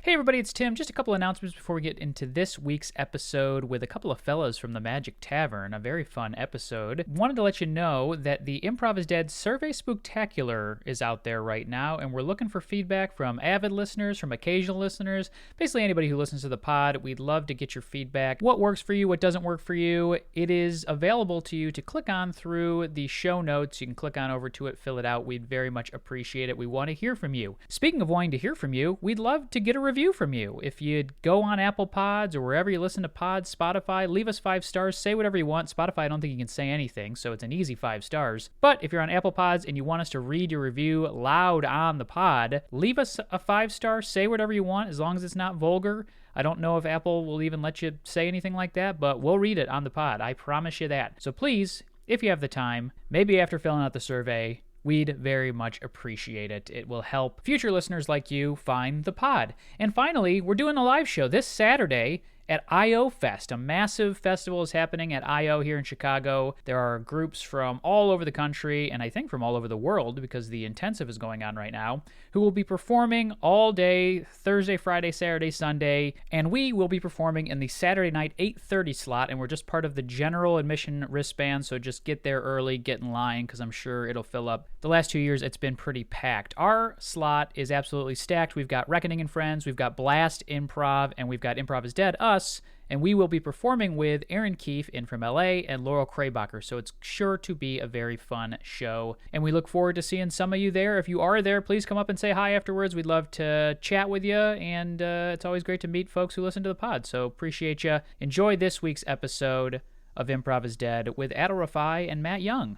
Hey everybody, it's Tim. Just a couple announcements before we get into this week's episode with a couple of fellows from the Magic Tavern. A very fun episode. Wanted to let you know that the Improv is Dead Survey Spooktacular is out there right now, and we're looking for feedback from avid listeners, from occasional listeners, basically anybody who listens to the pod. We'd love to get your feedback. What works for you, what doesn't work for you. It is available to you to click on through the show notes. You can click on over to it, fill it out. We'd very much appreciate it. We want to hear from you. Speaking of wanting to hear from you, we'd love to get a review from you. If you'd go on Apple Pods or wherever you listen to pods, Spotify, leave us 5 stars, say whatever you want. Spotify, I don't think you can say anything, so it's an easy 5 stars. But if you're on Apple Pods and you want us to read your review loud on the pod, leave us a 5-star, say whatever you want, as long as it's not vulgar. I don't know if Apple will even let you say anything like that, but we'll read it on the pod. I promise you that. So please, if you have the time, maybe after filling out the survey, we'd very much appreciate it. It will help future listeners like you find the pod. And finally, we're doing a live show this Saturday at I.O. Fest. A massive festival is happening at I.O. here in Chicago. There are groups from all over the country, and I think from all over the world, because the intensive is going on right now, who will be performing all day, Thursday, Friday, Saturday, Sunday, and we will be performing in the Saturday night 8:30 slot, and we're just part of the general admission wristband, so just get there early, get in line, because I'm sure it'll fill up. The last 2 years, it's been pretty packed. Our slot is absolutely stacked. We've got Reckoning and Friends, we've got Blast Improv, and we've got Improv is Dead, us, and we will be performing with Aaron Keefe in from LA and Laurel Kraybacher, so it's sure to be a very fun show, and we look forward to seeing some of you there. If you are there, please come up and say hi afterwards. We'd love to chat with you, and it's always great to meet folks who listen to the pod, so appreciate you. Enjoy this week's episode of Improv is Dead with Adal Rifai and Matt Young. 1,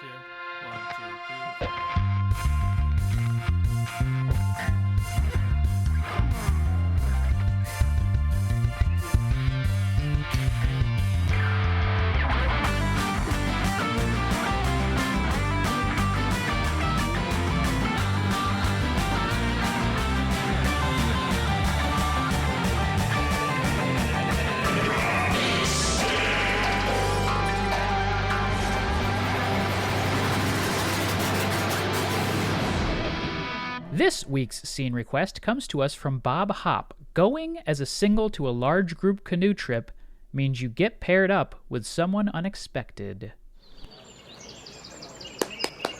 2, 1, 2, 3. This week's scene request comes to us from Bob Hop. Going as a single to a large group canoe trip means you get paired up with someone unexpected.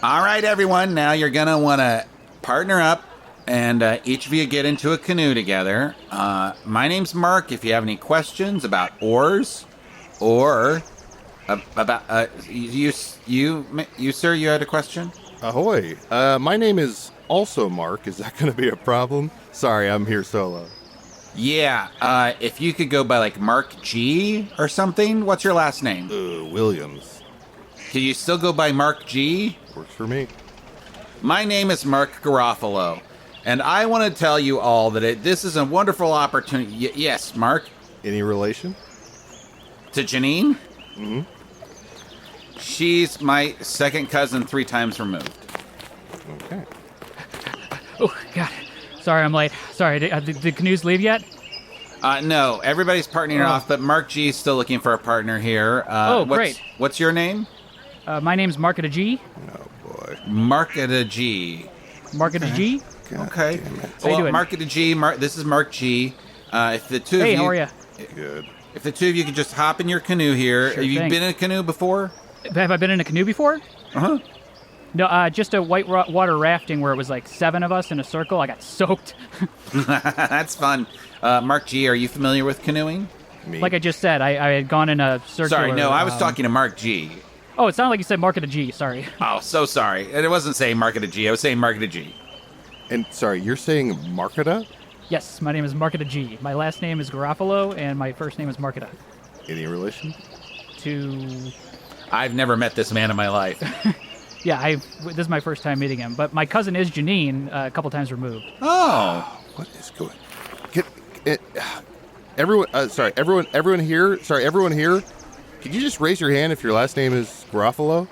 All right, everyone. Now you're going to want to partner up, and each of you get into a canoe together. My name's Mark. If you have any questions about oars or about... you, sir, you had a question? Ahoy. My name is also Mark. Is that going to be a problem? Sorry, I'm here solo. Yeah, if you could go by, like, Mark G or something. What's your last name? Williams. Can you still go by Mark G? Works for me. My name is Mark Garofalo, and I want to tell you all that this is a wonderful opportunity. Yes, Mark? Any relation? To Janine? Mm-hmm. She's my second cousin 3 times removed. Okay. Oh, God. Sorry, I'm late. Sorry, did the canoes leave yet? No, everybody's partnering off, but Mark G is still looking for a partner here. Great. What's your name? My name's Marketa G. Oh, boy. Marketa G. Marketa G? God Okay. damn it. How you doing? Marketa G. This is Mark G. If the two of you... Hey, how are you? Good. If the two of you could just hop in your canoe here. Sure Have you thing. been in a canoe before? Have I been in a canoe before? Uh-huh. No, just a white water rafting where it was like 7 of us in a circle. I got soaked. That's fun. Mark G., are you familiar with canoeing? Me. Like I just said, I had gone in a circular... Sorry, no, I was talking to Mark G. Oh, it sounded like you said Marketa G. Sorry. Oh, so sorry. And it wasn't saying Marketa G. I was saying Marketa G. And sorry, you're saying Marketa? Yes, my name is Marketa G. My last name is Garofalo, and my first name is Marketa. Any relation? To... I've never met this man in my life. Yeah, this is my first time meeting him. But my cousin is Janine, a couple times removed. Oh. What is going... Everyone here. Could you just raise your hand if your last name is Garofalo?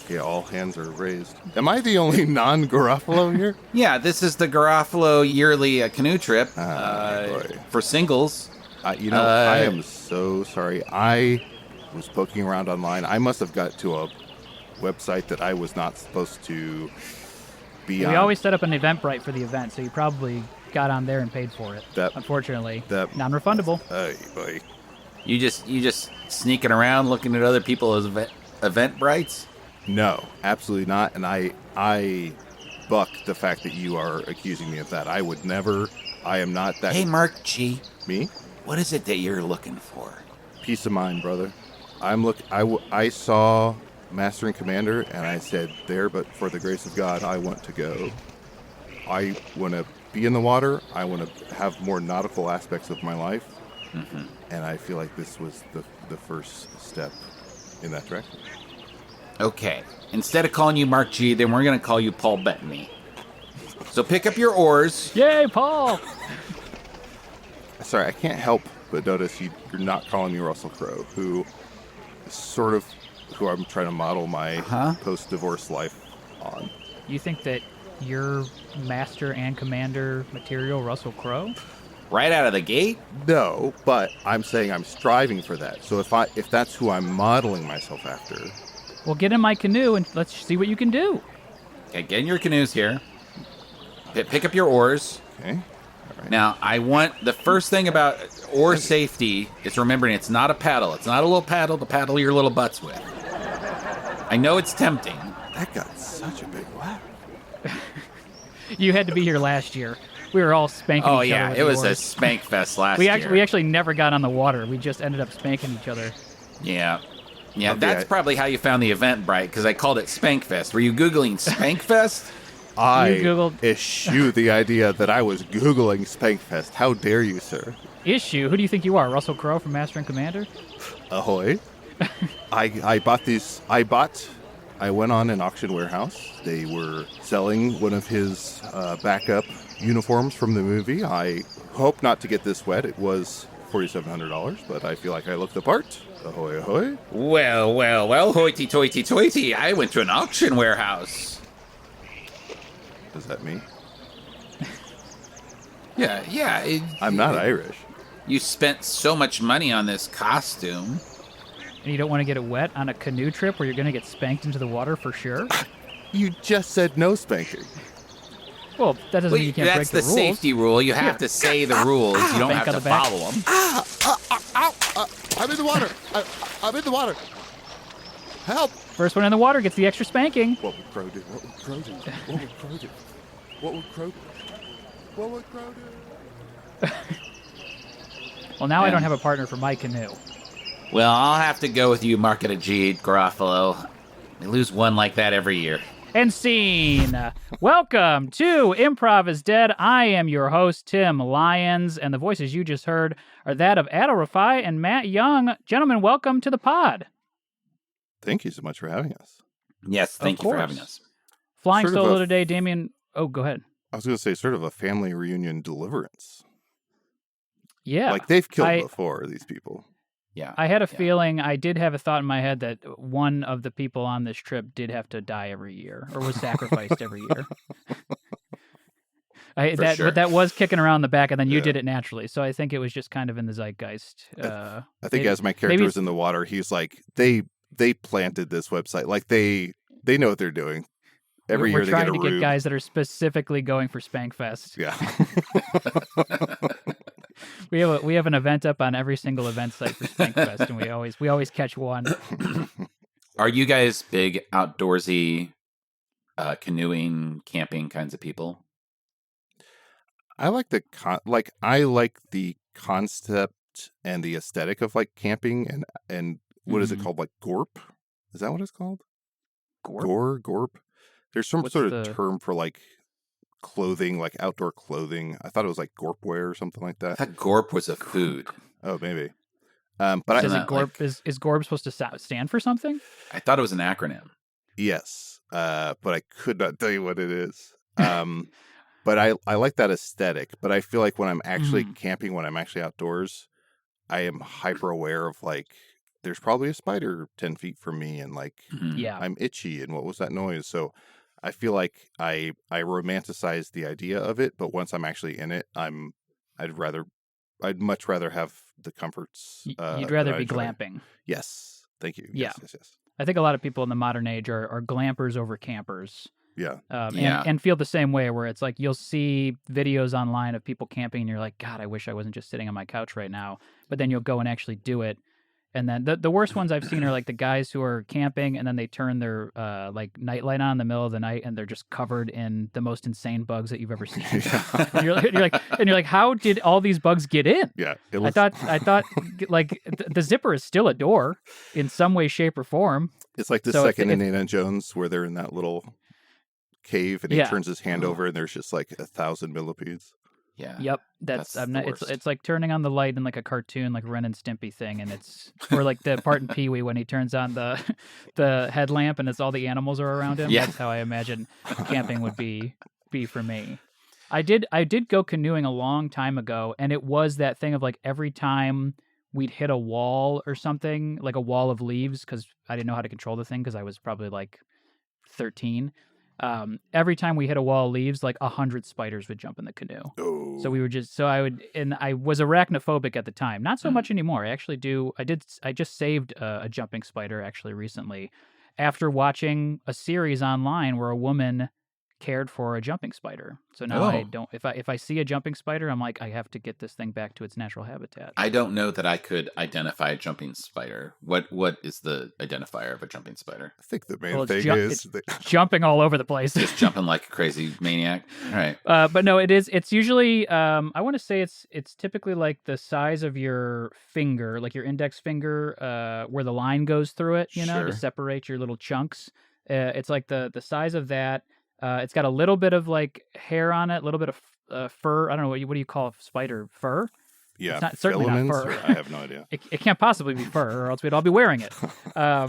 Yeah, all hands are raised. Am I the only non-Garofalo here? Yeah, this is the Garofalo yearly canoe trip Boy. for singles. I am so sorry. I was poking around online. I must have got to a website that I was not supposed to be on. We always set up an Eventbrite for the event, so you probably got on there and paid for it. Unfortunately, non-refundable. Boy. You just sneaking around looking at other people's Eventbrites? No, absolutely not. And I buck the fact that you are accusing me of that. I would never. I am not that. Hey, Mark G. Me? What is it that you're looking for? Peace of mind, brother. I saw Master and Commander, and I said, there, but for the grace of God, I want to go. I want to be in the water. I want to have more nautical aspects of my life. Mm-hmm. And I feel like this was the first step in that direction. Okay. Instead of calling you Mark G, then we're going to call you Paul Bettany. So pick up your oars. Yay, Paul! Sorry, I can't help but notice you're not calling me Russell Crowe, who is sort of who I'm trying to model my post-divorce life on. You think that you're Master and Commander material Russell Crowe? Right out of the gate? No, but I'm saying I'm striving for that. So if that's who I'm modeling myself after... Well, get in my canoe and let's see what you can do. Okay, get in your canoes here. Pick up your oars. Okay. All right. Now, I want the first thing about oar safety is remembering it's not a paddle. It's not a little paddle to paddle your little butts with. I know it's tempting. That got such a big laugh. You had to be here last year. We were all spanking each other. Oh, yeah, it was a spank fest last year. We actually never got on the water. We just ended up spanking each other. Yeah. Yeah, that's probably how you found the Eventbrite, because I called it Spankfest. Were you Googling Spankfest? I eschew the idea that I was Googling Spankfest. How dare you, sir? Issue? Who do you think you are, Russell Crowe from Master and Commander? Ahoy. I bought these. I went on an auction warehouse. They were selling one of his backup uniforms from the movie. I hope not to get this wet. It was $4,700, but I feel like I looked the part. Ahoy, ahoy. Well, hoity-toity-toity. I went to an auction warehouse. Does that mean? Yeah. I'm not Irish. You spent so much money on this costume. And you don't want to get it wet on a canoe trip where you're going to get spanked into the water for sure? You just said no spanking. Well, that doesn't mean you can't break the rules. That's the safety rule. You have to say the rules. You don't have to follow them. I'm in the water. I'm in the water. Help! First one in the water gets the extra spanking. What would Crow do? What would Crow do? What would Crow do? What would Crow do? What would Crow do? Well, now I don't have a partner for my canoe. Well, I'll have to go with you, Mark G. Garofalo. We lose one like that every year. And scene. Welcome to Improv is Dead. I am your host, Tim Lyons, and the voices you just heard are that of Adal Rifai and Matt Young. Gentlemen, welcome to the pod. Thank you so much for having us. Yes, thank you for having us. Flying solo today, Damien. Oh, go ahead. I was going to say sort of a family reunion deliverance. Yeah. Like they've killed before, these people. Yeah. I had a feeling, I did have a thought in my head that one of the people on this trip did have to die every year or was sacrificed every year. But that was kicking around the back, and then you did it naturally. So I think it was just kind of in the zeitgeist. I think as my character was in the water, he's like, they planted this website. Like they know what they're doing. Every year they get a We're trying to get guys that are specifically going for Spankfest. Yeah. We have an event up on every single event site for Spankfest, and we always catch one. Are you guys big outdoorsy, canoeing, camping kinds of people? I like the concept and the aesthetic of like camping and what is it called? Like gorp? Is that what it's called? Gorp? There's some sort of term for like clothing, like outdoor clothing. I thought it was like gorpwear or something like that. I thought gorp was a food. Oh, maybe. But is gorp supposed to stand for something? I thought it was an acronym. Yes, but I could not tell you what it is. But I like that aesthetic. But I feel like when I'm actually camping, when I'm actually outdoors, I am hyper aware of like there's probably a spider 10 feet from me, and like I'm itchy, and what was that noise? So I feel like I romanticize the idea of it, but once I'm actually in it, I'd much rather have the comforts. You'd rather be glamping. Yes, thank you. Yeah. Yes. I think a lot of people in the modern age are glampers over campers. Yeah. And feel the same way where it's like you'll see videos online of people camping and you're like, God, I wish I wasn't just sitting on my couch right now. But then you'll go and actually do it. And then the worst ones I've seen are like the guys who are camping and then they turn their like nightlight on in the middle of the night and they're just covered in the most insane bugs that you've ever seen. and you're like, how did all these bugs get in? Yeah. I thought like the zipper is still a door in some way, shape, or form. It's like the second Indiana Jones where they're in that little cave and he turns his hand over and there's just like 1,000 millipedes. Yeah. Yep. It's like turning on the light in like a cartoon, like Ren and Stimpy thing, and it's or like the part in Pee Wee when he turns on the headlamp and it's all the animals are around him. Yeah. That's how I imagine camping would be for me. I did go canoeing a long time ago, and it was that thing of like every time we'd hit a wall or something, like a wall of leaves, because I didn't know how to control the thing because I was probably like 13. Every time we hit a wall of leaves, like 100 spiders would jump in the canoe. Oh. So we were I was arachnophobic at the time. Not so much anymore. I just saved a jumping spider actually recently after watching a series online where a woman cared for a jumping spider. So now I don't, if I see a jumping spider, I'm like, I have to get this thing back to its natural habitat. I don't know that I could identify a jumping spider. What is the identifier of a jumping spider? I think the main thing is it's jumping all over the place. Just jumping like a crazy maniac. All right. But no, it's usually, I want to say it's typically like the size of your finger, like your index finger, where the line goes through it, to separate your little chunks. It's like the size of that. It's got a little bit of like hair on it, a little bit of fur. I don't know what do you call a spider? Fur? Yeah, it's certainly not fur. I have no idea. It can't possibly be fur, or else we'd all be wearing it. How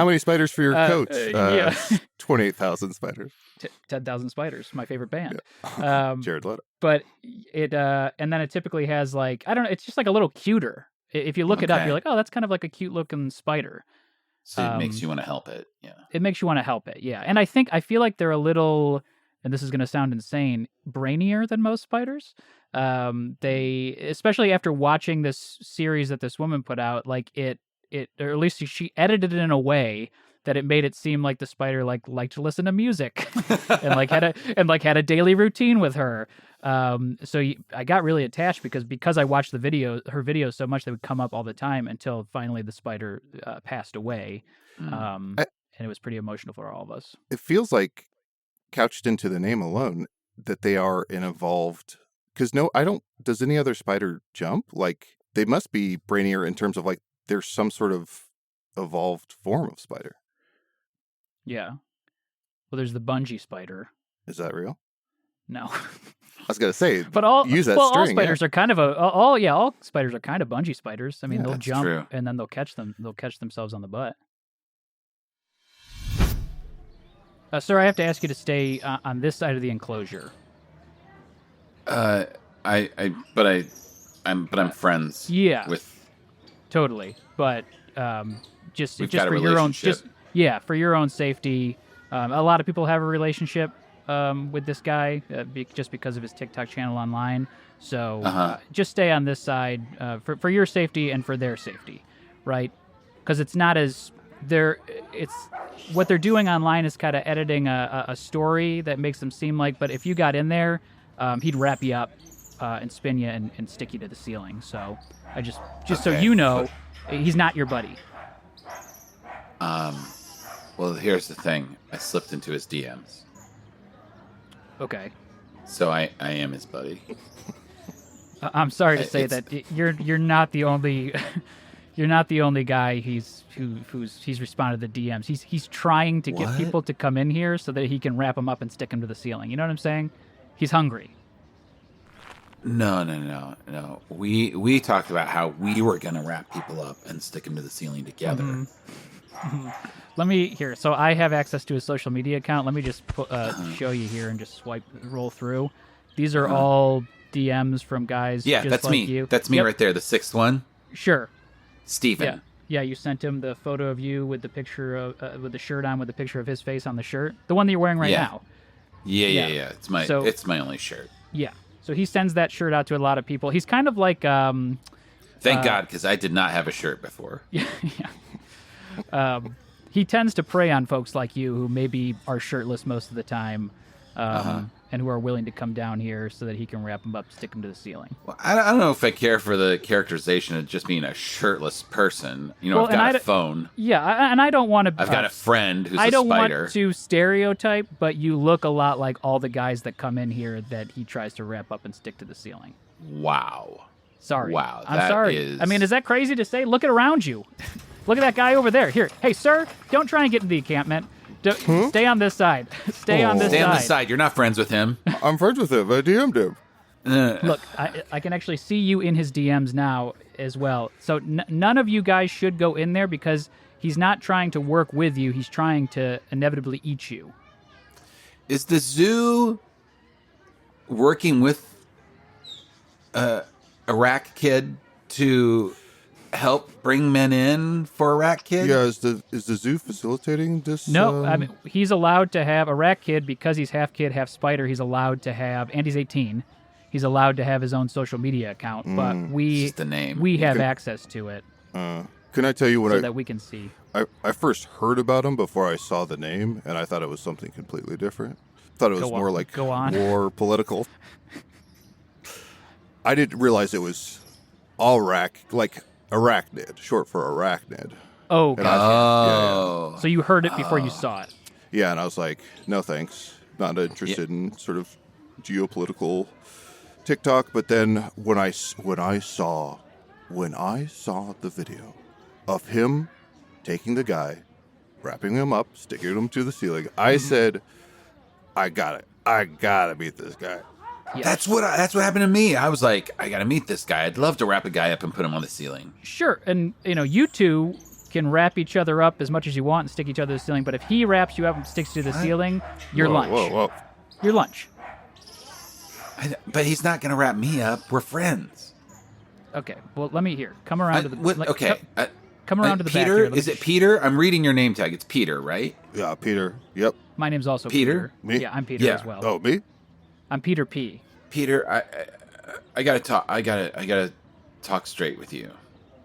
many spiders for your coat? 28,000 spiders. 10,000 spiders. My favorite band. Yeah. Jared Leto. But it and then it typically has like, I don't know. It's just like a little cuter. If you look it up, you're like, oh, that's kind of like a cute looking spider. So it makes you want to help it. Yeah. It makes you want to help it. Yeah. And I feel like they're a little, and this is going to sound insane, brainier than most spiders. They, especially after watching this series that this woman put out, like it, or at least she edited it in a way that it made it seem like the spider liked to listen to music and had a daily routine with her. I got really attached because I watched her videos so much, they would come up all the time until finally the spider passed away. And it was pretty emotional for all of us. It feels like, couched into the name alone, that they are an evolved, because does any other spider jump? Like, they must be brainier in terms of like, there's some sort of evolved form of spider. Yeah. Well, there's the bungee spider. Is that real? No. I was gonna say, but all string, spiders are kind of all spiders are kind of bungee spiders. I mean, they'll jump true. And then they'll catch themselves on the butt. Sir, I have to ask you to stay on this side of the enclosure. I'm friends. Yeah. With. Totally, but just We've just got a for your own, relationship. for your own safety. A lot of people have a relationship with this guy just because of his TikTok channel online. So just stay on this side for your safety and for their safety, right? Because it's not as what they're doing online is kind of editing a story that makes them seem like. But if you got in there, he'd wrap you up and spin you and stick you to the ceiling. So I just so you know, he's not your buddy. Well, here's the thing. I slipped into his DMs. Okay. So I am his buddy. I'm sorry to say that you're not the only you're not the only guy he's responded to the DMs. He's trying to get people to come in here so that he can wrap them up and stick them to the ceiling. You know what I'm saying? He's hungry. No. We talked about how we were gonna wrap people up and stick them to the ceiling together. Mm-hmm. Let me here. So I have access to his social media account. Let me just show you here and just roll through. These are all DMs from guys. Yeah, just that's like me. You. That's me right there. The sixth one. Sure. Steven. Yeah. You sent him the photo of you with the picture of with the shirt on, with the picture of his face on the shirt, the one that you're wearing right now. Yeah. It's my only shirt. Yeah. So he sends that shirt out to a lot of people. He's kind of like. Thank God, because I did not have a shirt before. Yeah. he tends to prey on folks like you who maybe are shirtless most of the time, and who are willing to come down here so that he can wrap them up, stick them to the ceiling. Well, I don't know if I care for the characterization of just being a shirtless person. You know, Well, I've got and a phone. Yeah, and I don't want to. I've got a friend who's I a don't spider. want to stereotype, but you look a lot like all the guys that come in here that he tries to wrap up and stick to the ceiling. Wow. Sorry. Wow, I'm that sorry. is- I mean, is that crazy to say? Look at around you. Look at that guy over there. Here. Hey, sir, don't try and get in the encampment. Stay on this side. Stay on this Stay side. on the side. You're not friends with him. I'm friends with him. I DM'd him. Look, I can actually see you in his DMs now as well. So none of you guys should go in there because he's not trying to work with you. He's trying to inevitably eat you. Is the zoo working with Arackid to help bring men in for Arackid? Yeah, is the zoo facilitating this? No, I mean, he's allowed to have Arackid because he's half kid, half spider. He's allowed to have, and he's 18. He's allowed to have his own social media account, but It's just the name. we have access to it Can I tell you what so that we can see. I first heard about him before I saw the name, and I thought it was something completely different. Thought it was more like more political. I didn't realize it was like Arachnid, short for arachnid. Oh, And gotcha. Oh. So you heard it before you saw it. Yeah, and I was like, no thanks. Not interested in sort of geopolitical TikTok. But then when I saw the video of him taking the guy, wrapping him up, sticking him to the ceiling, I said, I got it. I gotta meet this guy. Yeah. That's what happened to me. I was like, I gotta meet this guy. I'd love to wrap a guy up and put him on the ceiling. Sure, and you two can wrap each other up as much as you want and stick each other to the ceiling, but if he wraps you up and sticks you to the ceiling, you're lunch. Whoa. You're lunch. But he's not gonna wrap me up. We're friends. Okay, well, let me hear. Come around to the... Come around to the back Peter, here. is it Peter? I'm reading your name tag. It's Peter, right? Yeah, Peter. Yep. My name's also Peter? Me? Yeah, I'm Peter Yeah. as well. Oh, me? I'm Peter P. Peter, I gotta talk. I gotta talk straight with you.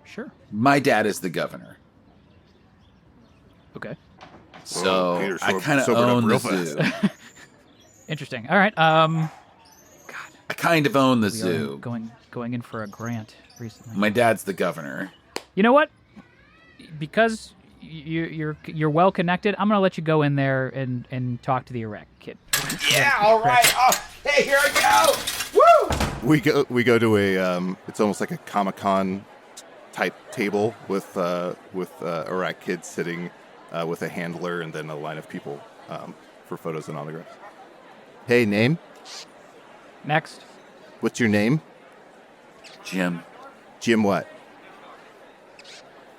Sure. My dad is the governor, Okay. so Peter I sobered kind of up own the real zoo. fast. Interesting. All right. I kind of own the We zoo. are going in for a grant recently. My dad's the governor. You know what? Because you're well connected, I'm gonna let you go in there and talk to the Arackid. Yeah, all right. Oh, hey, here I go. Woo! We go to a it's almost like a Comic-Con type table with Arackid sitting with a handler and then a line of people for photos and autographs. Hey, name? Next. What's your name? Jim. Jim what?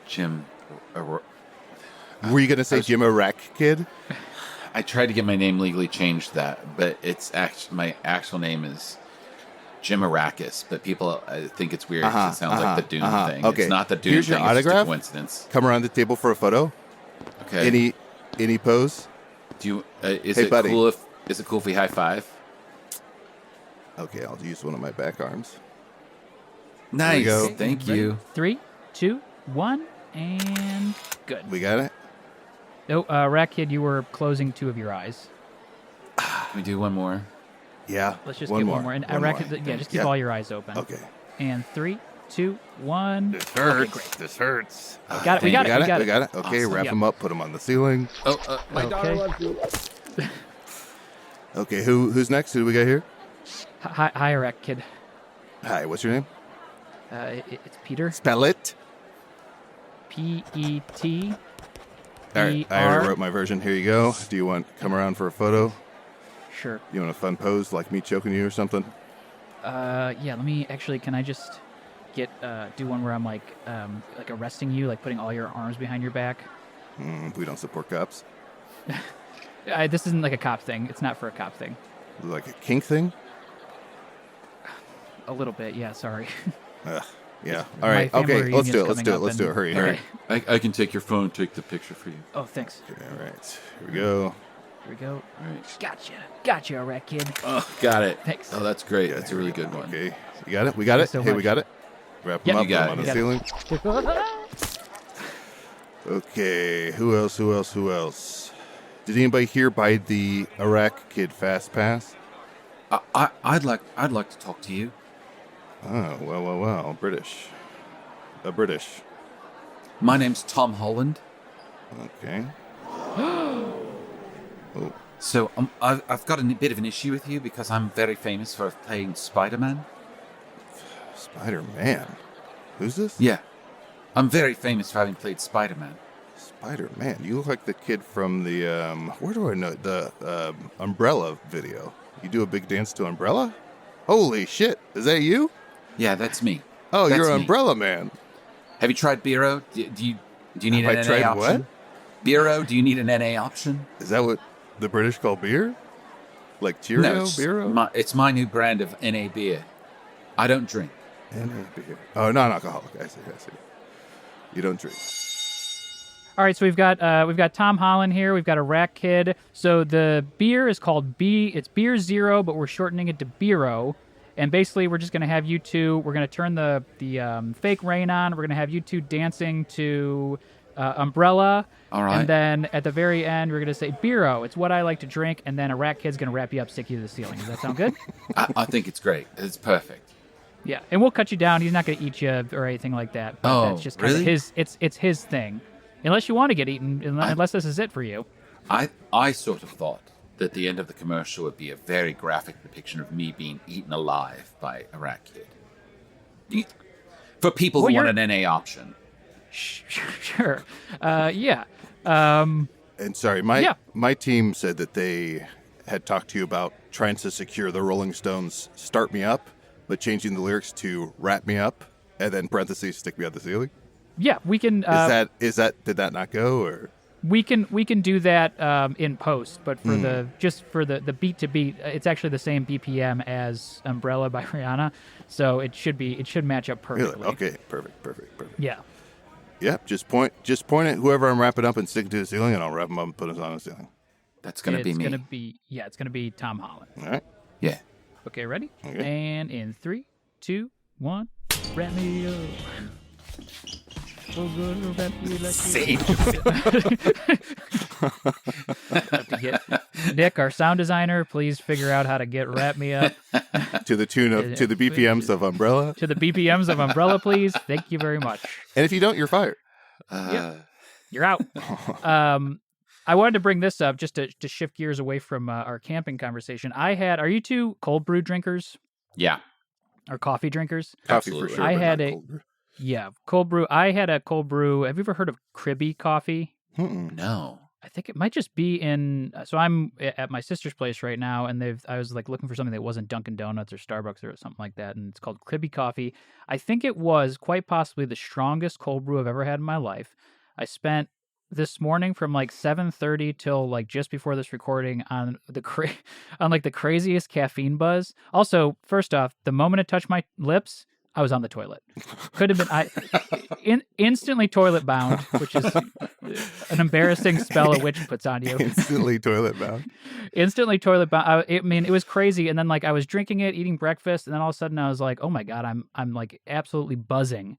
Jim. Were you gonna say Jim Arackid? I tried to get my name legally changed but it's my actual name is Jim Arrakis, but people think it's weird because it sounds like the Dune thing. Okay. It's not the Dune Here's thing. your It's just a autograph. coincidence. Come around the table for a photo. Okay. Any pose? Do you? Is Hey, it buddy. cool if we high five? Okay, I'll use one of my back arms. Nice. go. Thank Ready? you. 3, 2, 1, and good. We got it. Oh, Arackid, you were closing 2 of your eyes. Can we do one more? Yeah. Let's just get one more. And Arackid, just keep all your eyes open. Okay. And 3, 2, 1. This hurts. Okay, great. This hurts. Got it. We got it. We got it. Okay, Awesome. wrap Yep. him up. Put him on the ceiling. Oh, my daughter Okay. loves you. Okay, who's next? Who do we got here? Hi, Arackid. Hi, what's your name? It's Peter. Spell it. P-E-T. All right, I already wrote my version. Here you go. Do you want come around for a photo? Sure. You want a fun pose like me choking you or something? Yeah, let me actually, can I just do one where I'm like arresting you, like putting all your arms behind your back? We don't support cops. This isn't like a cop thing. It's not for a cop thing. Like a kink thing? A little bit, yeah, sorry. Yeah. My All right. family Okay. Let's reunion's do it. Let's coming do it. up Let's do it. and- Hurry. Okay. Hurry. I can take your phone and take the picture for you. Oh, thanks. Okay, all right. Here we go. Here we go. All right. Gotcha, Arackid. Oh, got it. Thanks. Oh, that's great. Yeah, That's a here really we go. good one. Okay. You got it? We got it? Thanks so Hey, we much. got it? Wrap Yep. him up. You got Put him it. on the You ceiling. Okay, who else? Did anybody here buy the Arackid Fast Pass? I'd like to talk to you. Oh, well. British. British. My name's Tom Holland. Okay. Oh. So I've got a bit of an issue with you because I'm very famous for playing Spider-Man. Spider-Man? Who's this? Yeah. I'm very famous for having played Spider-Man. Spider-Man? You look like the kid from the, where do I know? The Umbrella video. You do a big dance to Umbrella? Holy shit. Is that you? Yeah, that's me. Oh, That's you're me. Umbrella Man. Have you tried Biro? Do you need Have an I NA tried option? what? Biro, do you need an NA option? Is that what the British call beer? Like Cheerio, No, Biro? it's my new brand of NA beer. I don't drink. NA beer. Oh, non-alcoholic. I see. You don't drink. All right, so we've got Tom Holland here. We've got Arackid. So the beer is called It's Beer Zero, but we're shortening it to Biro. And basically, we're just going to have you two. We're going to turn the fake rain on. We're going to have you two dancing to Umbrella. All right. And then at the very end, we're going to say Biro. It's what I like to drink. And then Arackid's going to wrap you up, stick you to the ceiling. Does that sound good? I think it's great. It's perfect. Yeah, and we'll cut you down. He's not going to eat you or anything like that. But that's just kind of really? It's his thing. Unless you want to get eaten, unless this is it for you. I sort of thought that the end of the commercial would be a very graphic depiction of me being eaten alive by Arackid. For people who want an NA option. Sure. Yeah. And sorry, my team said that they had talked to you about trying to secure the Rolling Stones' "Start Me Up," but changing the lyrics to "Wrap Me Up," and then parentheses "Stick Me on the ceiling." Yeah, we can. Is that did that not go or? We can do that in post, but for the beat to beat, it's actually the same BPM as Umbrella by Rihanna, so it should match up perfectly. Really? Okay, perfect. Yeah. Yep, just point at whoever I'm wrapping up and stick to the ceiling, and I'll wrap them up and put them on the ceiling. That's gonna be me. It's gonna be Tom Holland. All right. Yeah. Okay, ready? Okay. And in 3, 2, 1, wrap me up. Oh, good, wrap me like Same. Nick, our sound designer, please figure out how to get "Wrap Me Up" to the tune of to the BPMs of Umbrella. To the BPMs of Umbrella, please. Thank you very much. And if you don't, you're fired. You're out. I wanted to bring this up just to shift gears away from our camping conversation. Are you two cold brew drinkers? Yeah. Or coffee drinkers? Coffee Absolutely. for sure. I but had not a cold brew. Yeah, cold brew. I had a cold brew. Have you ever heard of Cribby coffee? No. I think it might just be in. So I'm at my sister's place right now, and I was like looking for something that wasn't Dunkin' Donuts or Starbucks or something like that, and it's called Cribby coffee. I think it was quite possibly the strongest cold brew I've ever had in my life. I spent this morning from like 7:30 till like just before this recording on the craziest caffeine buzz. Also, first off, the moment it touched my lips, I was on the toilet. Could have been instantly toilet bound, which is an embarrassing spell a witch puts on you. Instantly toilet bound. Instantly toilet bound. It was crazy. And then like I was drinking it, eating breakfast, and then all of a sudden I was like, oh my God, I'm like absolutely buzzing.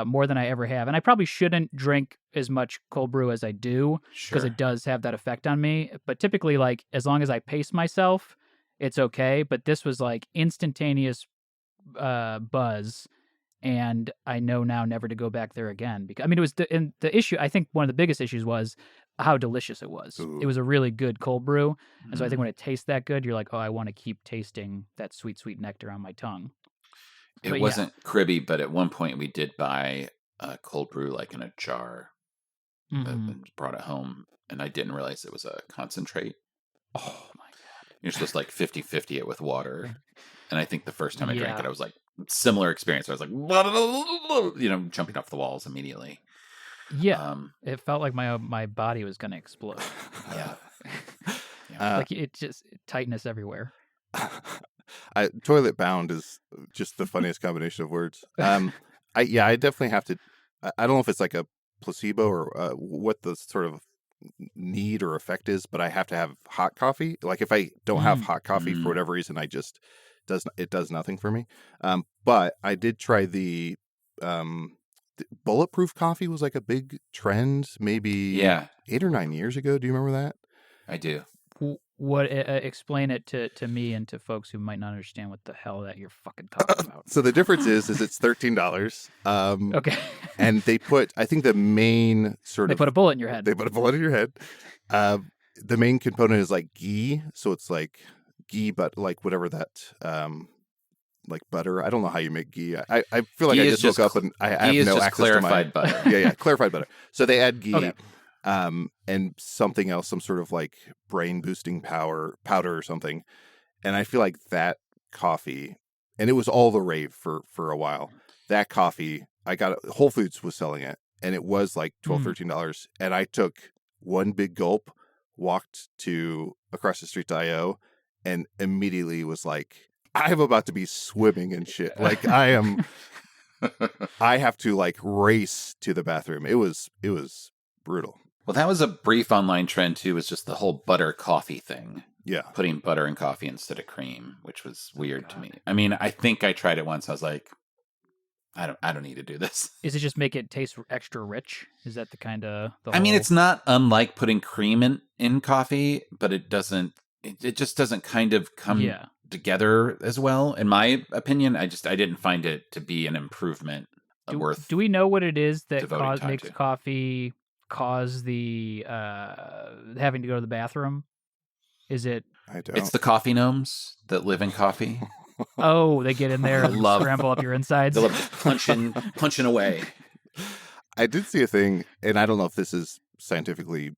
More than I ever have. And I probably shouldn't drink as much cold brew as I do because it does have that effect on me. But typically, like, as long as I pace myself, it's okay. But this was like instantaneous buzz. And I know now never to go back there again. Because it was the issue. I think one of the biggest issues was how delicious it was. Ooh. It was a really good cold brew. And so I think when it tastes that good, you're like, oh, I want to keep tasting that sweet, sweet nectar on my tongue. It wasn't Cribby, but at one point we did buy a cold brew like in a jar and brought it home, and I didn't realize it was a concentrate. Oh my God. You're supposed to like 50-50 it with water. And I think the first time I drank it, I was like, similar experience. I was like, jumping off the walls immediately. Yeah. It felt like my body was going to explode. Yeah. Like it just tightness everywhere. Toilet bound is just the funniest combination of words. I definitely have to. I don't know if it's like a placebo or what the sort of need or effect is, but I have to have hot coffee. Like if I don't have hot coffee for whatever reason, it does nothing for me. But I did try the bulletproof coffee was like a big trend maybe 8 or 9 years ago. Do you remember that? I do. What explain it to me and to folks who might not understand what the hell that you're fucking talking about. So the difference is it's $13. Okay. And they put, I think the main They put a bullet in your head. They put a bullet in your head. The main component is like ghee, so it's like ghee, but like whatever that, like butter. I don't know how you make ghee. I feel like Ghee I just woke up and I have no access to my clarified butter. Yeah, clarified butter. So they add ghee. Okay. And something else, some sort of like brain boosting powder or something. And I feel like that coffee, and it was all the rave for a while. That coffee, I got it, Whole Foods was selling it, and it was like $12, $13. And I took one big gulp, walked to across the street to IO, and immediately was like, I'm about to be swimming in shit. Like I have to like race to the bathroom. It was brutal. Well, that was a brief online trend too, was just the whole butter coffee thing. Yeah. Putting butter in coffee instead of cream, which was weird to me. I mean, I think I tried it once. I was like, I don't need to do this. Is it just make it taste extra rich? Is that the kind of it's not unlike putting cream in coffee, but it just doesn't kind of come together as well. In my opinion, I didn't find it to be an improvement worth. Do we know what it is that makes to. coffee cause the having to go to the bathroom? Is it? I don't. It's the coffee gnomes that live in coffee. Oh, they get in there and scramble up your insides. They love punching away. I did see a thing, and I don't know if this is scientifically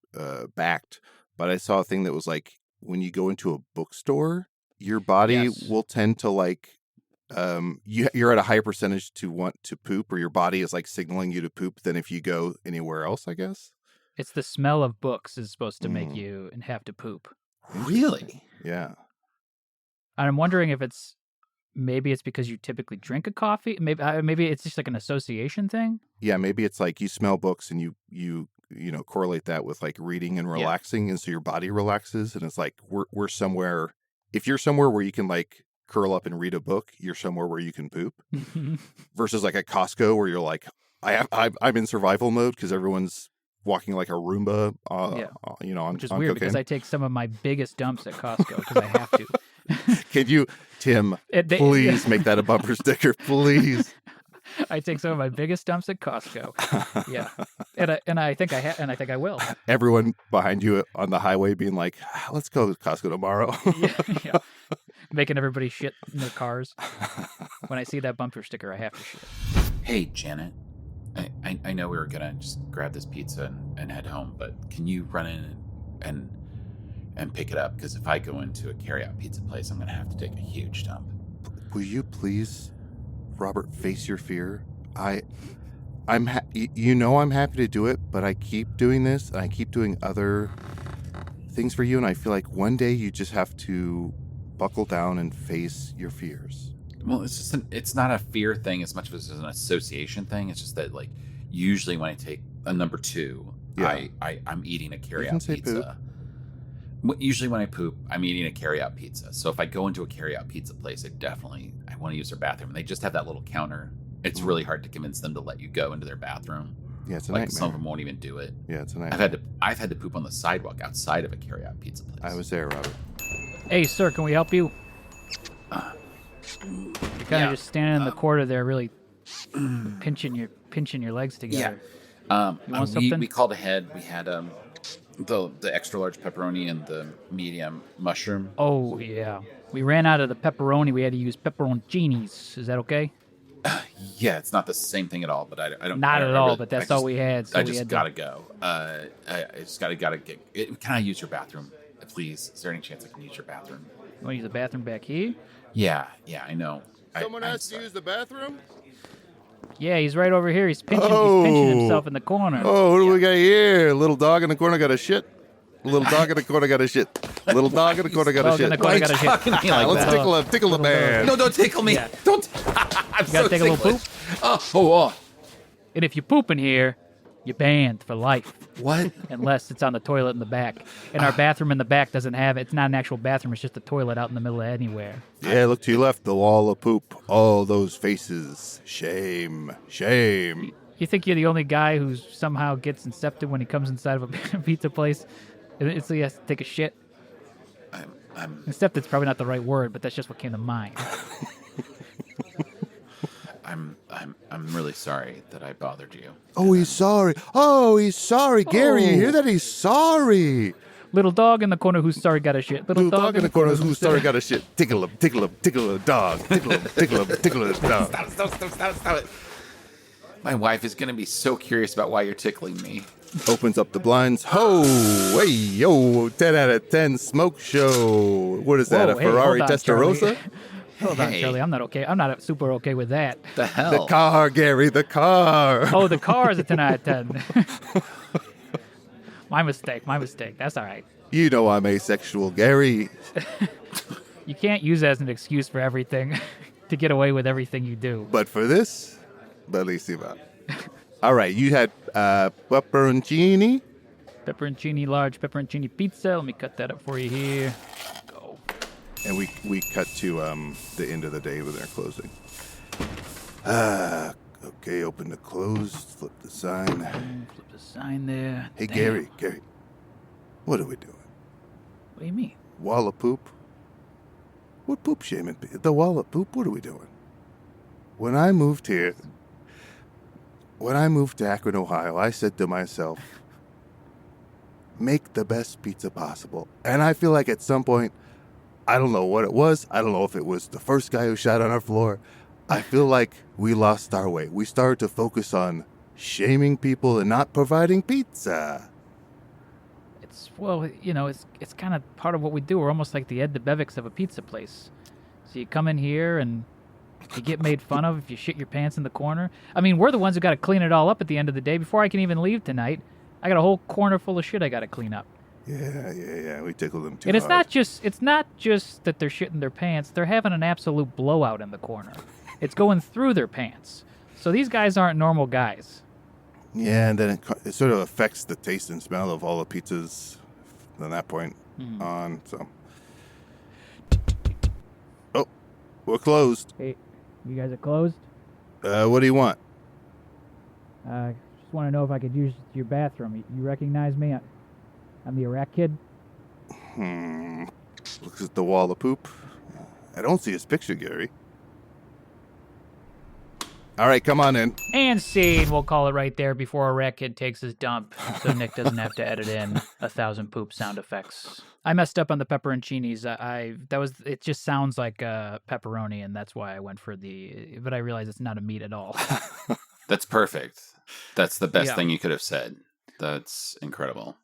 backed, but I saw a thing that was like when you go into a bookstore, your body will tend to like you're at a higher percentage to want to poop, or your body is like signaling you to poop than if you go anywhere else, I guess. It's the smell of books is supposed to make you and have to poop. Really? Yeah. And I'm wondering if maybe it's because you typically drink a coffee. Maybe it's just like an association thing. Yeah, maybe it's like you smell books and you correlate that with like reading and relaxing, and so your body relaxes, and it's like we're somewhere. If you're somewhere where you can like curl up and read a book, you're somewhere where you can poop. Versus like at Costco where you're like, I'm in survival mode because everyone's walking like a Roomba, which is on weird cocaine. because I take some of my biggest dumps at Costco because I have to. Can you, Tim, please make that a bumper sticker, please? I take some of my biggest dumps at Costco. Yeah, and I think I will. Everyone behind you on the highway being like, "Let's go to Costco tomorrow." yeah. Making everybody shit in their cars. When I see that bumper sticker, I have to shit. Hey, Janet. I know we were gonna just grab this pizza and head home, but can you run in and pick it up? Because if I go into a carryout pizza place, I'm gonna have to take a huge dump. Will you please, Robert, face your fear? I'm happy to do it, but I keep doing this and I keep doing other things for you, and I feel like one day you just have to buckle down and face your fears. Well, it's not a fear thing as much as it's an association thing. It's just that like usually when I take a number 2, I'm eating a carryout pizza. Usually when I poop, I'm eating a carryout pizza. So if I go into a carryout pizza place, I want to use their bathroom, and they just have that little counter. It's really hard to convince them to let you go into their bathroom. Yeah, it's a like nightmare. Some of them won't even do it. Yeah, it's a nightmare. I've had to poop on the sidewalk outside of a carryout pizza place. I was there, Robert. Hey, sir, can we help you? You're kind of just standing in the corner there, really pinching your legs together. Yeah. You want something? We called ahead. We had the extra large pepperoni and the medium mushroom. Oh yeah, we ran out of the pepperoni. We had to use pepperoncinis. Is that okay? Yeah, it's not the same thing at all. But I don't. Not at all. But that's all we had. So I just gotta go. I just gotta get. Can I use your bathroom, please? Is there any chance I can use your bathroom? You want to use the bathroom back here? Yeah, I know. Someone has to use the bathroom? Yeah, he's right over here. He's pinching himself in the corner. Oh, what do we got here? Little dog in the corner got a shit. Little dog in the corner got a shit. Little dog in the corner got a shit. Why are you talking to me like Let's that? tickle the man. No, don't tickle me. Yeah. Don't. I'm You gotta take a little poop. Oh. And if you poop in here, you're banned for life. What? Unless it's on the toilet in the back. And our bathroom in the back doesn't have it. It's not an actual bathroom. It's just a toilet out in the middle of anywhere. Yeah, look to your left, the wall of poop. All those faces. Shame. You think you're the only guy who somehow gets incepted when he comes inside of a pizza place? It's he has to take a shit. Incepted's probably not the right word, but that's just what came to mind. I'm really sorry that I bothered you. Oh, he's sorry. Oh, he's sorry. Gary, you hear that? He's sorry. Little dog in the corner who's sorry got a shit. Little dog in the corner who's sorry got a shit. Tickle him, tickle him, tickle him, dog. Tickle him, tickle him, tickle him, dog. Stop it. My wife is going to be so curious about why you're tickling me. Opens up the blinds. Ho, hey, yo, 10 out of 10 smoke show. What is that, a Ferrari Testarossa? Hold on, Charlie. I'm not okay. I'm not super okay with that. The hell? The car, Gary, the car. Oh, the car is a 10 out of 10. My mistake. That's all right. You know I'm asexual, Gary. You can't use that as an excuse for everything to get away with everything you do. But for this, bellissima. All right, you had pepperoncini. Pepperoncini, large pepperoncini pizza. Let me cut that up for you here. Go. And we cut to the end of the day when they're closing. Okay, open the close, flip the sign. Flip the sign there. Hey, Damn. Gary, what are we doing? What do you mean? Wall of poop? What poop shaming? The wall of poop? What are we doing? When I moved to Akron, Ohio, I said to myself, make the best pizza possible. And I feel like at some point, I don't know what it was. I don't know if it was the first guy who shot on our floor. I feel like we lost our way. We started to focus on shaming people and not providing pizza. It's kind of part of what we do. We're almost like the Ed DeBevics of a pizza place. So you come in here and you get made fun of if you shit your pants in the corner. I mean, we're the ones who got to clean it all up at the end of the day. Before I can even leave tonight, I got a whole corner full of shit I got to clean up. Yeah. We tickle them too And hard. it's not just that they're shitting their pants. They're having an absolute blowout in the corner. It's going through their pants. So these guys aren't normal guys. Yeah, and then it sort of affects the taste and smell of all the pizzas from that point on. So, oh, we're closed. Hey, you guys are closed? What do you want? Just want to know if I could use your bathroom. You recognize me? I'm the Arackid. Looks at the wall of poop. I don't see his picture, Gary. All right, come on in. And scene, we'll call it right there before Arackid takes his dump, so Nick doesn't have to edit in 1,000 poop sound effects. I messed up on the pepperoncinis. It just sounds like pepperoni, and that's why I went for but I realize it's not a meat at all. That's perfect. That's the best thing you could have said. That's incredible.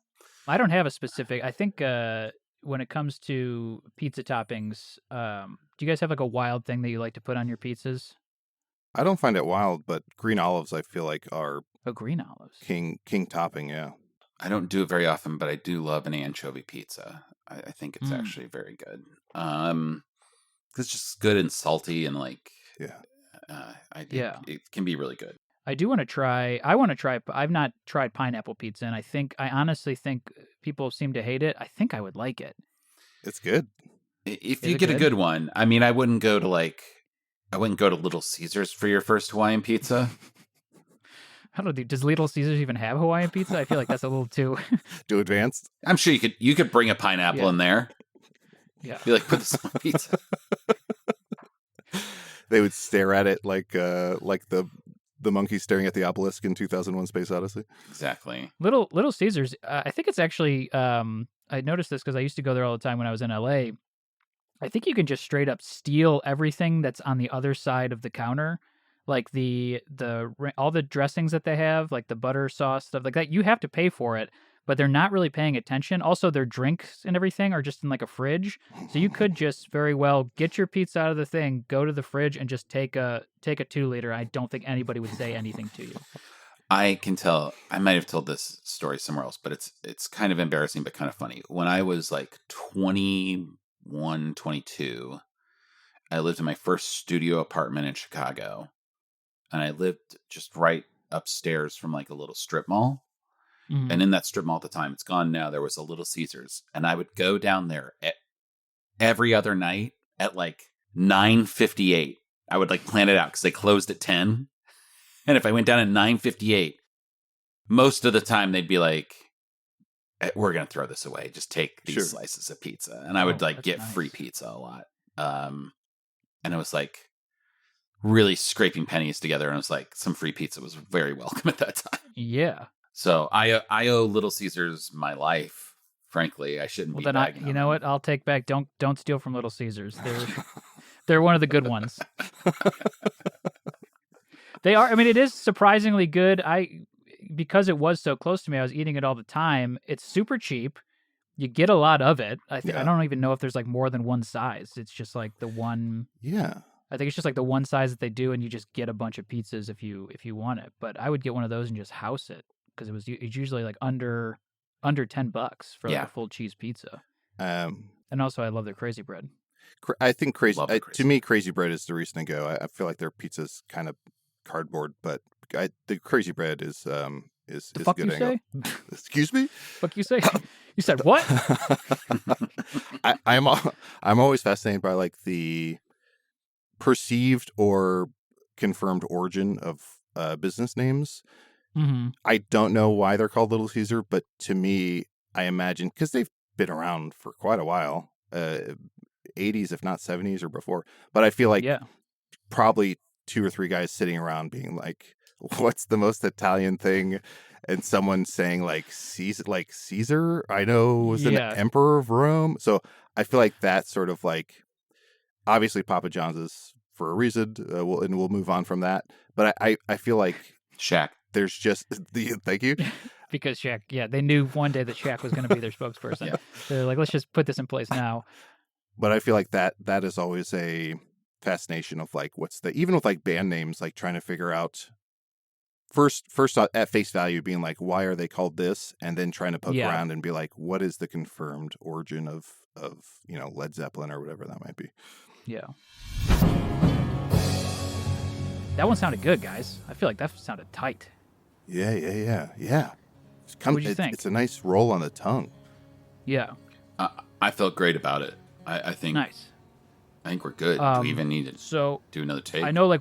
I don't have a specific. I think when it comes to pizza toppings, do you guys have like a wild thing that you like to put on your pizzas? I don't find it wild, but green olives I feel like are green olives. King topping, yeah. I don't do it very often, but I do love an anchovy pizza. I think it's actually very good. It's just good and salty and like it can be really good. I want to try. I've not tried pineapple pizza, and I honestly think people seem to hate it. I think I would like it. It's good. If you get a good one. I mean, I wouldn't go to Little Caesars for your first Hawaiian pizza. I don't know. Does Little Caesars even have Hawaiian pizza? I feel like that's a little too too advanced. I'm sure you could bring a pineapple in there. Yeah. Be like, put this on pizza. They would stare at it like the monkey staring at the obelisk in 2001: Space Odyssey. Exactly. Little Caesars. I think it's actually. I noticed this because I used to go there all the time when I was in LA. I think you can just straight up steal everything that's on the other side of the counter, like all the dressings that they have, like the butter sauce stuff like that. You have to pay for it, but they're not really paying attention. Also, their drinks and everything are just in like a fridge, so you could just very well get your pizza out of the thing, go to the fridge, and just take a 2-liter. I don't think anybody would say anything to you. I can tell. I might have told this story somewhere else, but it's kind of embarrassing, but kind of funny. When I was like 21, 22, I lived in my first studio apartment in Chicago, and I lived just right upstairs from like a little strip mall. Mm-hmm. And in that strip mall at the time, it's gone now, there was a Little Caesars, and I would go down there every other night at like 9:58. I would like plan it out because they closed at 10. And if I went down at 9:58, most of the time they'd be like, we're going to throw this away. Just take these slices of pizza. And I would get free pizza a lot. And it was like really scraping pennies together. And it was like some free pizza was very welcome at that time. Yeah. So I owe Little Caesars my life. Frankly, I shouldn't be bagging you know what? I'll take back. Don't steal from Little Caesars. They're one of the good ones. They are. I mean, it is surprisingly good. Because it was so close to me, I was eating it all the time. It's super cheap. You get a lot of it. I don't even know if there's like more than one size. It's just like the one. Yeah. I think it's just like the one size that they do, and you just get a bunch of pizzas if you want it. But I would get one of those and just house it because it's usually like under $10 for like a full cheese pizza. And also, I love their crazy bread. I think to me, crazy bread is the reason to go. I feel like their pizza's kind of cardboard, but the crazy bread is fuck good. You say? Excuse me? Fuck you say? You said what? I'm always fascinated by like the perceived or confirmed origin of business names. Mm-hmm. I don't know why they're called Little Caesar, but to me, I imagine because they've been around for quite a while, 80s if not 70s or before. But I feel like probably 2 or 3 guys sitting around being like, what's the most Italian thing? And someone saying like Caesar, I know was an emperor of Rome. So I feel like that's sort of like, obviously Papa John's is for a reason. We'll move on from that. But I feel like Shaq. There's just thank you. Because Shaq, they knew one day that Shaq was going to be their spokesperson. They're like, let's just put this in place now. But I feel like that is always a fascination of like, even with like band names, like trying to figure out first at face value being like, why are they called this? And then trying to poke around and be like, what is the confirmed origin of Led Zeppelin or whatever that might be. Yeah. That one sounded good, guys. I feel like that sounded tight. Yeah. What'd you think? It's a nice roll on the tongue. Yeah. I felt great about it. I think. Nice. I think we're good. Do we even need to do another take? I know,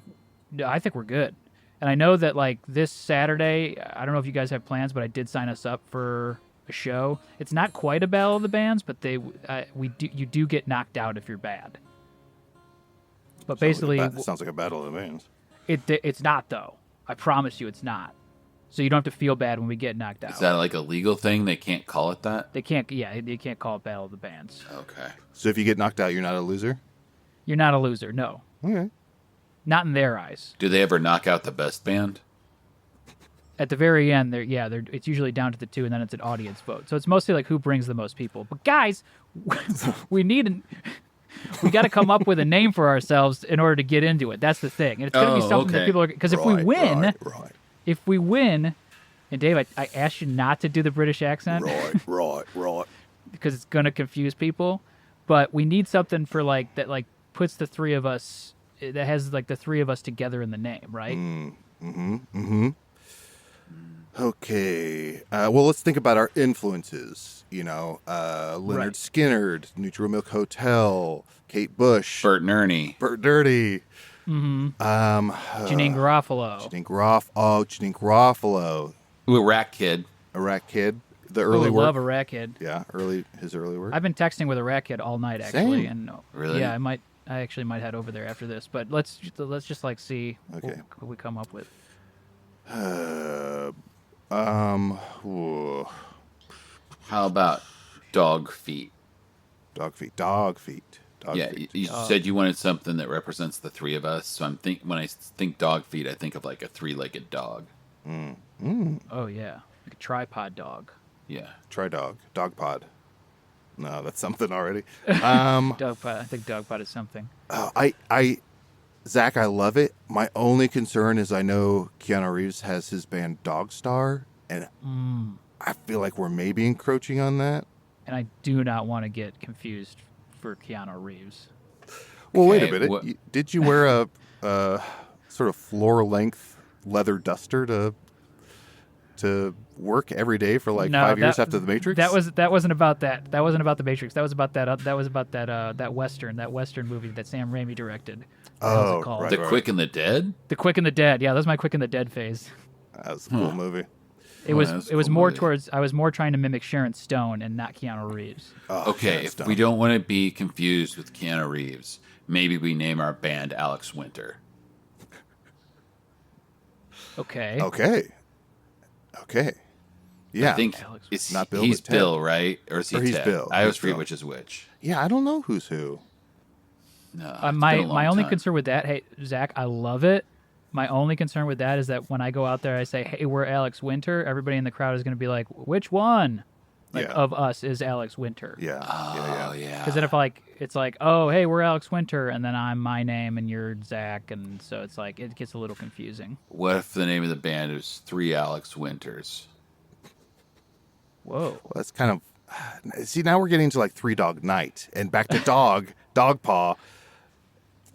I think we're good. And I know that, this Saturday, I don't know if you guys have plans, but I did sign us up for a show. It's not quite a battle of the bands, but you do get knocked out if you're bad. But basically... sounds like a battle of the bands. It's not, though. I promise you it's not. So you don't have to feel bad when we get knocked out. Is that like a legal thing? They can't call it that? They can't call it battle of the bands. Okay. So if you get knocked out, you're not a loser? You're not a loser, no. Okay. Not in their eyes. Do they ever knock out the best band? At the very end, it's usually down to the 2, and then it's an audience vote. So it's mostly like who brings the most people. But guys, we got to come up with a name for ourselves in order to get into it. That's the thing. And it's going to be something that people are... Because if we win... And Dave, I asked you not to do the British accent. Right. Because it's going to confuse people. But we need something for that puts the 3 of us... That has the 3 of us together in the name, right? Okay. Well, let's think about our influences. Leonard Skinner, Neutral Milk Hotel, Kate Bush, Bert and Ernie. Mm-hmm. Janine Garofalo. Janine Garofalo. Ooh, Arackid. The early work. I love Arackid. Yeah, his early work. I've been texting with Arackid all night, actually. Same. And really? Yeah, I actually might head over there after this. But let's just see what we come up with. How about dog feet? Dog feet. You said you wanted something that represents the 3 of us. So when I think dog feet, I think of like a 3-legged dog. Oh yeah, like a tripod dog. Yeah, dog pod. No, that's something already. Dog pod. I think dog pod is something. Zach, I love it. My only concern is I know Keanu Reeves has his band Dog Star, and I feel like we're maybe encroaching on that. And I do not want to get confused for Keanu Reeves. Well, wait a minute. Did you wear a sort of floor-length leather duster to work every day for 5 years after The Matrix? That wasn't about that. That wasn't about The Matrix. That was about that. That was about that Western movie that Sam Raimi directed. the hell is Oh, it called? right, The Quick and the Dead? The Quick and the Dead. Yeah, that was my Quick and the Dead phase. That was a cool movie. It was more towards. I was more trying to mimic Sharon Stone and not Keanu Reeves. Oh, Okay, if we don't want to be confused with Keanu Reeves, maybe we name our band Alex Winter. Okay. Okay. Yeah. I think Alex- it's Not Bill, he's but Ted. Bill, right? Or is he Or he's Ted? Bill. I always He's forget Bill. which is which. Yeah, I don't know who's who. No, My only concern with that, hey Zach, I love it. My only concern with that is that when I go out there, I say, "Hey, we're Alex Winter." Everybody in the crowd is going to be like, "Which one?" Yeah. Of us is Alex Winter. Yeah. Oh, yeah. Because then if it's like, "Oh, hey, we're Alex Winter," and then I'm my name and you're Zach, and so it's like it gets a little confusing. What if the name of the band is Three Alex Winters? Whoa. Well, that's kind of. See, now we're getting to like Three Dog Night and back to Dog Paw.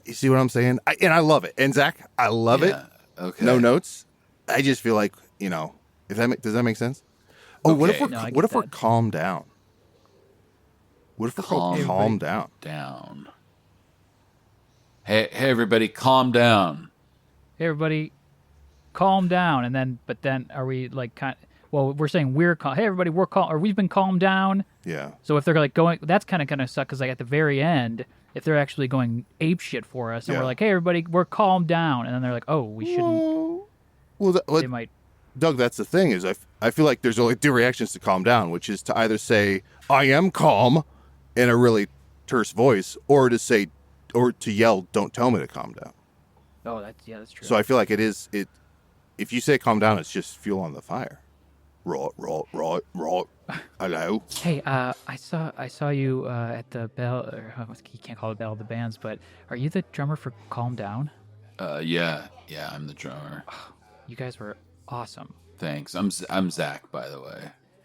You see what I'm saying? And I love it. And Zach, I love it. Okay. No notes. I just feel like if does that make sense? Oh, what if Okay. we're No, I get what if we're that. calm down? What if we're calm down? Down. Hey, everybody, calm down. Hey, everybody, calm down. And then, but then, are we like well, we're saying we're calm. Hey, everybody, we're calm. Or we've been calmed down. Yeah. So if they're like going, that's kind of gonna suck because like at the very end, if they're actually going ape shit for us, and Yeah. we're like, hey, everybody, we're calmed down, and then they're like, oh, we shouldn't. Well, They might. Doug, that's the thing is I feel like there's only two reactions to calm down, which is to either say I am calm in a really terse voice, or to yell, don't tell me to calm down. Oh, that's true. So I feel like if you say calm down, it's just fuel on the fire. Roll. Hello. Hey, I saw you at the Bell. Or, you can't call it Bell of the Bands, but are you the drummer for Calm Down? Yeah, I'm the drummer. You guys were awesome. Thanks. I'm Zach, by the way.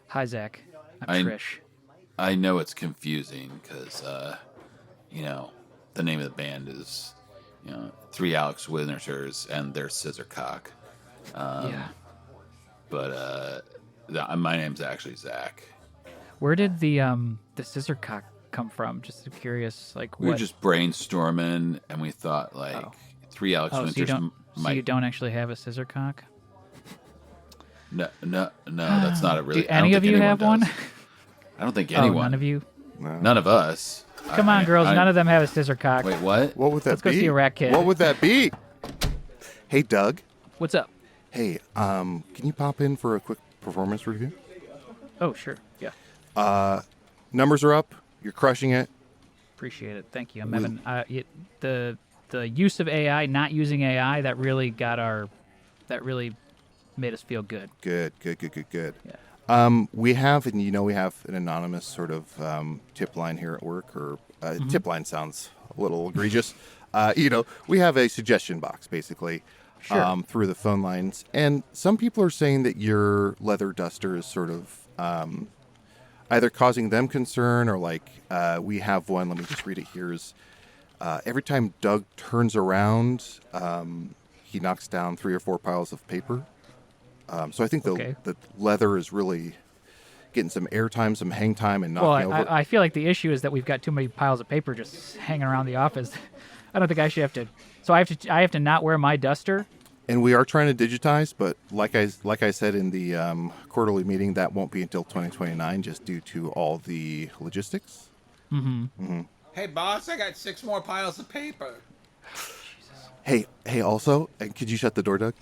Hi, Zach. I'm Trish. I know it's confusing because, the name of the band is, Three Alex Winters and their Scissor Cock. Yeah. But my name's actually Zach. Where did the scissor cock come from? Just curious, like We what? were just brainstorming, and we thought Three Alex so Winters you don't actually have a scissor cock? No, that's not a really. Do any of you have one? I don't think Oh, anyone. none of you. None of us. Come on, girls. None of them have a scissor cock. Wait, what? What would that Let's be? go see Arackid. What would that be? Hey, Doug. What's up? Hey, can you pop in for a quick performance review? Oh, sure. Yeah. Numbers are up. You're crushing it. Appreciate it. Thank you. I'm having the use of AI, not using AI, that really made us feel good. Good. Yeah. We have an anonymous sort of tip line here at work, or tip line sounds a little egregious. We have a suggestion box, basically, Sure. through the phone lines. And some people are saying that your leather duster is sort of either causing them concern or we have one. Let me just read it here. Is every time Doug turns around, he knocks down 3 or 4 piles of paper. So I think the leather is really getting some airtime, some hang time, and knocking over. I feel like the issue is that we've got too many piles of paper just hanging around the office. I don't think I should have to. So I have to not wear my duster. And we are trying to digitize, but like I said in the quarterly meeting, that won't be until 2029, just due to all the logistics. Hey, boss, I got 6 more piles of paper. Hey, also, and could you shut the door, Doug?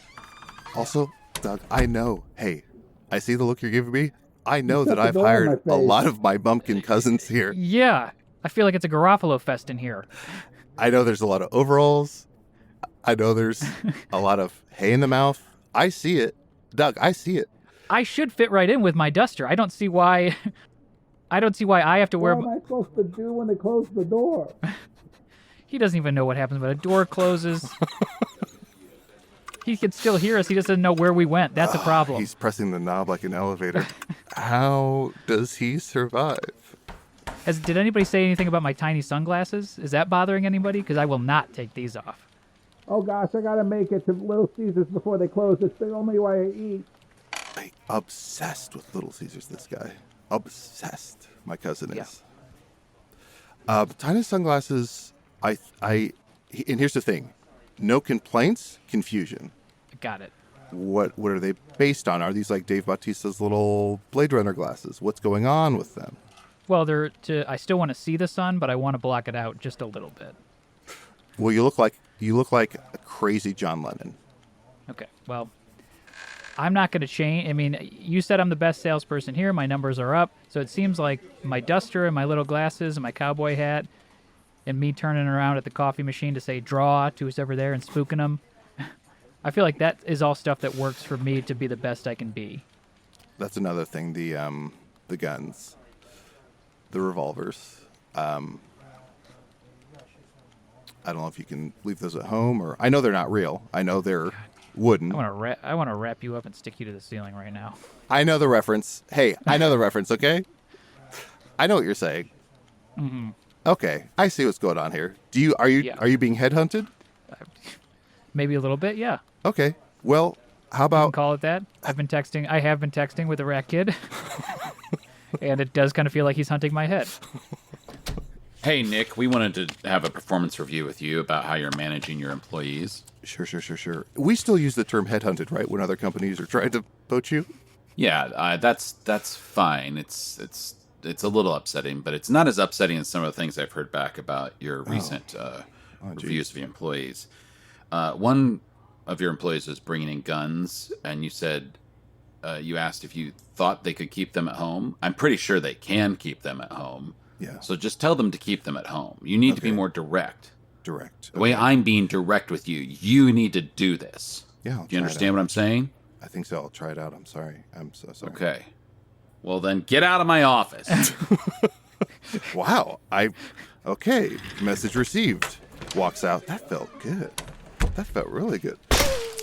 Also, Doug, I know. Hey, I see the look you're giving me. I know that I've hired a lot of my bumpkin cousins here. Yeah. I feel like it's a Garofalo fest in here. I know there's a lot of overalls. I know there's a lot of hay in the mouth. I see it. Doug, I see it. I should fit right in with my duster. I don't see why I have to wear. What am I supposed to do when they close the door? He doesn't even know what happens when a door closes. He can still hear us. He just doesn't know where we went. That's a problem. He's pressing the knob like an elevator. How does he survive? Did anybody say anything about my tiny sunglasses? Is that bothering anybody? Because I will not take these off. Oh gosh, I gotta make it to Little Caesars before they close. It's the only way I eat. Obsessed with Little Caesars, this guy. Obsessed. My cousin is. Tiny sunglasses, and here's the thing. No complaints, confusion. Got it. What are they based on? Are these like Dave Bautista's little Blade Runner glasses? What's going on with them? Well, I still want to see the sun, but I want to block it out just a little bit. Well, you look like a crazy John Lennon. Okay. Well, I'm not going to change. I mean, you said I'm the best salesperson here. My numbers are up. So it seems like my duster and my little glasses and my cowboy hat and me turning around at the coffee machine to say draw to who's ever there and spooking them. I feel like that is all stuff that works for me to be the best I can be. That's another thing. The guns, the revolvers. I don't know if you can leave those at home, or I know they're not real. I know they're wooden. I want to wrap you up and stick you to the ceiling right now. I know the reference. Hey, I know the reference. Okay, I know what you're saying. Mm-hmm. Okay, I see what's going on here. Are you being headhunted? Maybe a little bit, yeah. Okay. Well, how about call it that? I have been texting with Arackid, and it does kind of feel like he's hunting my head. Hey, Nick, we wanted to have a performance review with you about how you're managing your employees. Sure. We still use the term headhunted, right? When other companies are trying to poach you. Yeah, that's fine. It's a little upsetting, but it's not as upsetting as some of the things I've heard back about your recent reviews of your employees. One of your employees was bringing in guns, and you said you asked if you thought they could keep them at home. I'm pretty sure they can keep them at home. Yeah. So just tell them to keep them at home. You need to be more direct. Direct. The way I'm being direct with you, you need to do this. Yeah. Do you understand what I'm saying? I think so. I'll try it out. I'm sorry. I'm so sorry. Okay. Well, then get out of my office. Wow. Okay. Message received. Walks out. That felt good. That felt really good.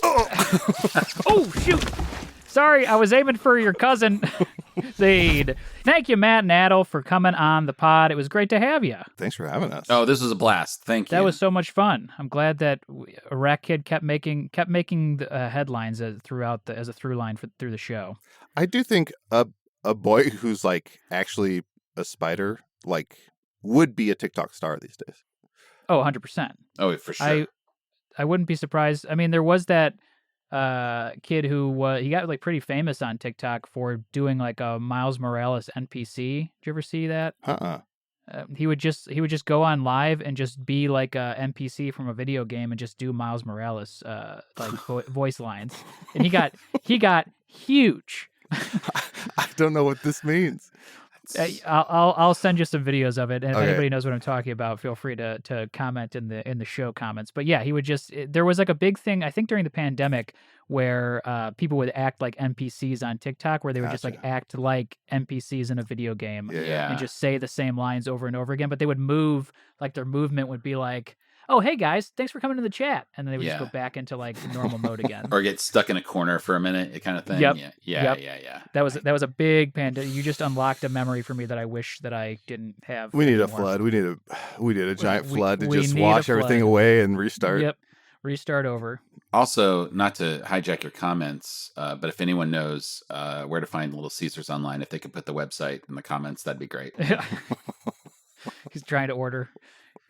Oh, shoot. Sorry, I was aiming for your cousin, Zaid. Thank you, Matt and Adal, for coming on the pod. It was great to have you. Thanks for having us. Oh, this was a blast. Thank you. That was so much fun. I'm glad that Arackid kept making the headlines as a through line through the show. I do think a boy who's like actually a spider would be a TikTok star these days. Oh, 100%. Oh, for sure. I wouldn't be surprised. I mean, there was that kid who he got like pretty famous on TikTok for doing like a Miles Morales NPC. Did you ever see that? He would just go on live and just be like a NPC from a video game and just do Miles Morales voice lines, and he got huge. I don't know what this means. I'll send you some videos of it, and if anybody knows what I'm talking about, feel free to comment in the show comments. But yeah, he would there was like a big thing I think during the pandemic where people would act like NPCs on TikTok, where they would just like act like NPCs in a video game, and just say the same lines over and over again. But they would move, like their movement would be like, "Oh, hey guys, thanks for coming to the chat," and then they would just go back into like normal mode again, or get stuck in a corner for a minute, kind of thing. Yep. Yeah. That was a big pandemic. You just unlocked a memory for me that I wish that I didn't have. We need a flood. We need a giant flood to just wash everything away and restart. Yep, restart over. Also, not to hijack your comments, but if anyone knows where to find Little Caesars online, if they could put the website in the comments, that'd be great. He's trying to order.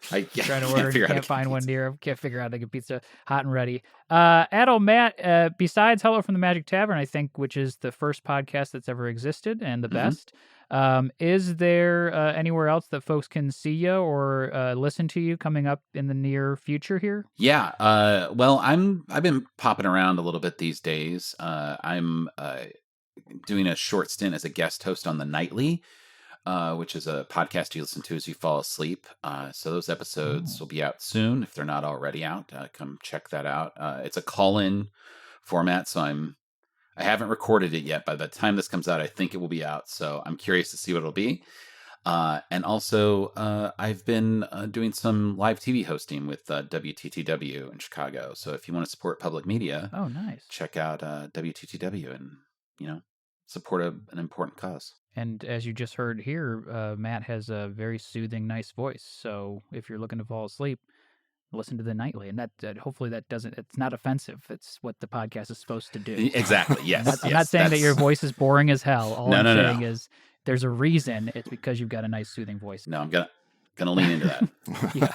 Trying to order. Can't find one near him. Can't figure out how to get pizza hot and ready. Adal, Matt, besides Hello from the Magic Tavern, I think, which is the first podcast that's ever existed and the best, is there anywhere else that folks can see you or listen to you coming up in the near future here? Yeah. Well, I've been popping around a little bit these days. I'm doing a short stint as a guest host on The Nightly, which is a podcast you listen to as you fall asleep. So those episodes will be out soon. If they're not already out, come check that out. It's a call-in format, so I haven't recorded it yet. By the time this comes out, I think it will be out. So I'm curious to see what it'll be. And also, I've been doing some live TV hosting with WTTW in Chicago. So if you want to support public media, nice, check out WTTW and support an important cause. And as you just heard here, Matt has a very soothing, nice voice. So if you're looking to fall asleep, listen to The Nightly. And that hopefully it's not offensive. It's what the podcast is supposed to do. Exactly, yes. I'm not saying that your voice is boring as hell. All I'm saying is there's a reason. It's because you've got a nice, soothing voice. No, Gonna lean into that. Yeah.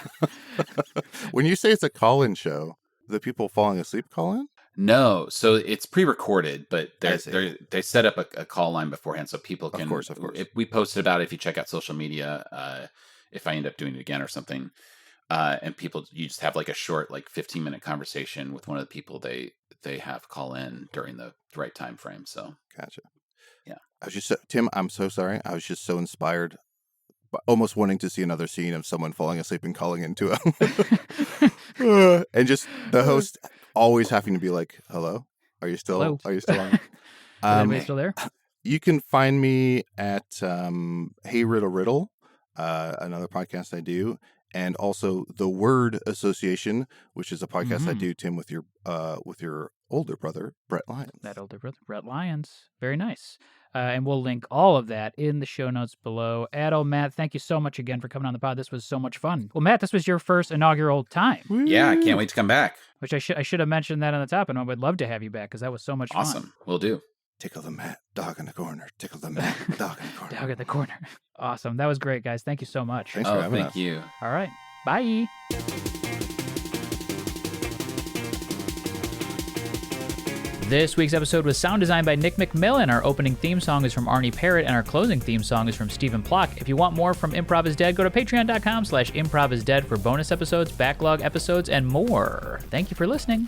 When you say it's a call-in show, the people falling asleep call in? No, so it's pre-recorded, but I see. they set up a call line beforehand so people can. Of course. If we posted about it, if you check out social media, if I end up doing it again or something, and you just have like a short, like 15-minute conversation with one of the people they have call in during the right time frame. So Gotcha. Yeah. I was just Tim, I'm so sorry. I was just so inspired, almost wanting to see another scene of someone falling asleep and calling into a and just the host always having to be like, "Hello, are you still Hello? Are you still on?" Is anybody still there? You can find me at Hey Riddle Riddle, another podcast I do, and also the Word Association, which is a podcast I do, Tim, with your older brother, Brett Lyons. That older brother, Brett Lyons. Very nice. And we'll link all of that in the show notes below. Adal, Matt, thank you so much again for coming on the pod. This was so much fun. Well, Matt, this was your first inaugural time, yeah, I can't wait to come back. which I should have mentioned that on the top, and I would love to have you back because that was so much fun. Awesome, we'll do. Tickle the mat, dog in the corner. Tickle the mat, dog in the corner. Dog at the corner. Awesome. That was great, guys. Thank you so much. Thanks for having thank us. you. All right. Bye. This week's episode was sound designed by Nick McMillin. Our opening theme song is from Arnie Parrott, and our closing theme song is from Stephen Plock. If you want more from Improv is Dead, go to patreon.com/improvisdead for bonus episodes, backlog episodes, and more. Thank you for listening.